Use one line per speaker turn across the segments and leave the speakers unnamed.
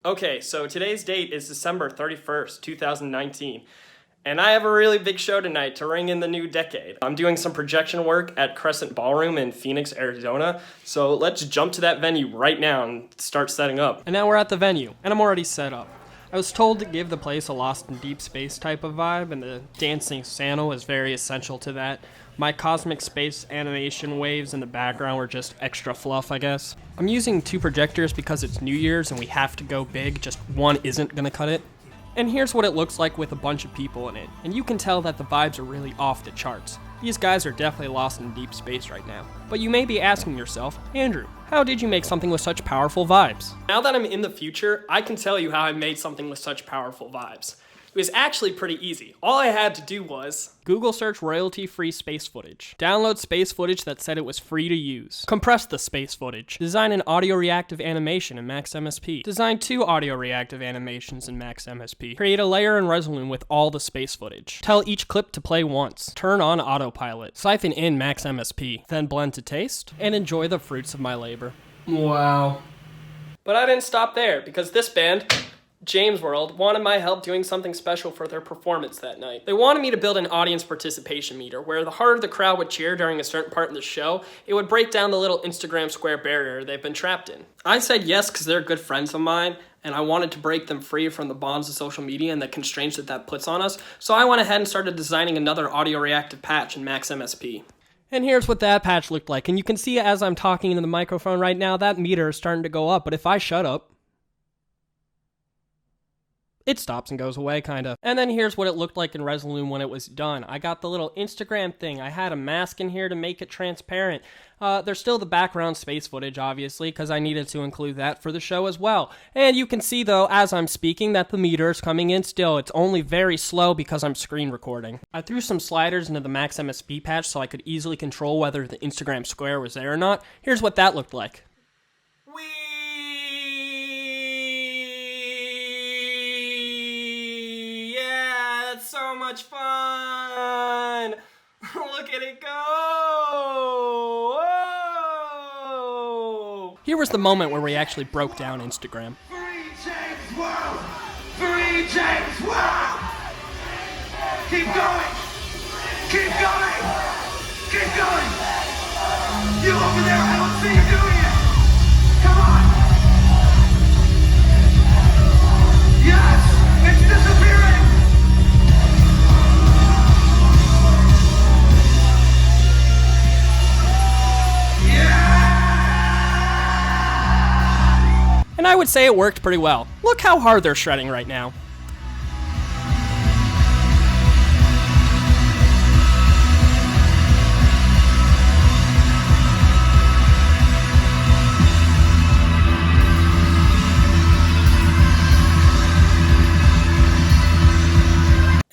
Okay, so today's date is December 31st, 2019, and I have a really big show tonight to ring in the new decade. I'm doing some projection work at Crescent Ballroom in Phoenix, Arizona, so let's jump to that venue right now and start setting up.
And now we're at the venue, and I'm already set up. I was told to give the place a Lost in Deep Space type of vibe, and the dancing Santa is very essential to that. My cosmic space animation waves in the background were just extra fluff, I guess. I'm using 2 projectors because it's New Year's and we have to go big, just one isn't gonna cut it. And here's what it looks like with a bunch of people in it, and you can tell that the vibes are really off the charts. These guys are definitely lost in deep space right now. But you may be asking yourself, Andrew, how did you make something with such powerful vibes?
Now that I'm in the future, I can tell you how I made something with such powerful vibes. It was actually pretty easy. All I had to do was
Google search royalty-free space footage. Download space footage that said it was free to use. Compress the space footage. Design an audio reactive animation in Max MSP. Design 2 audio reactive animations in Max MSP. Create a layer in Resolume with all the space footage. Tell each clip to play once. Turn on autopilot. Siphon in Max MSP. Then blend to taste. And enjoy the fruits of my labor.
wow. But I didn't stop there, because this band, James World, wanted my help doing something special for their performance that night. They wanted me to build an audience participation meter where the harder the crowd would cheer during a certain part of the show, it would break down the little Instagram square barrier they've been trapped in. I said yes because they're good friends of mine, and I wanted to break them free from the bonds of social media and the constraints that puts on us, so I went ahead and started designing another audio reactive patch in Max MSP.
And here's what that patch looked like. And you can see as I'm talking into the microphone right now, that meter is starting to go up, but if I shut up, it stops and goes away, kinda. And then here's what it looked like in Resolume when it was done. I got the little Instagram thing. I had a mask in here to make it transparent. There's still the background space footage, obviously, because I needed to include that for the show as well. And you can see, though, as I'm speaking, that the meter is coming in still. It's only very slow because I'm screen recording. I threw some sliders into the Max MSP patch so I could easily control whether the Instagram square was there or not. Here's what that looked like.
So much fun! Look at it go! Whoa!
Here was the moment where we actually broke down Instagram.
Free James World! Free James World! Keep going! Keep going! Keep going! You over there, I don't see you doing it! Come on! Yes! It's disappearing!
And I would say it worked pretty well. Look how hard they're shredding right now.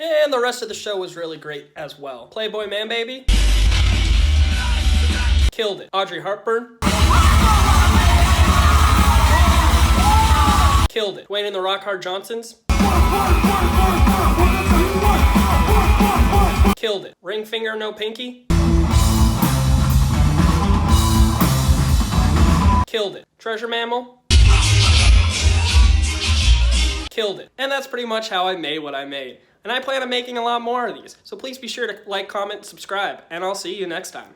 And the rest of the show was really great as well. Playboy Man Baby killed it. Audrey Hepburn killed it. Dwayne and the Rock Hard Johnsons killed it. Ring Finger No Pinky killed it. Treasure Mammal killed it. And that's pretty much how I made what I made. And I plan on making a lot more of these. So please be sure to like, comment, subscribe, and I'll see you next time.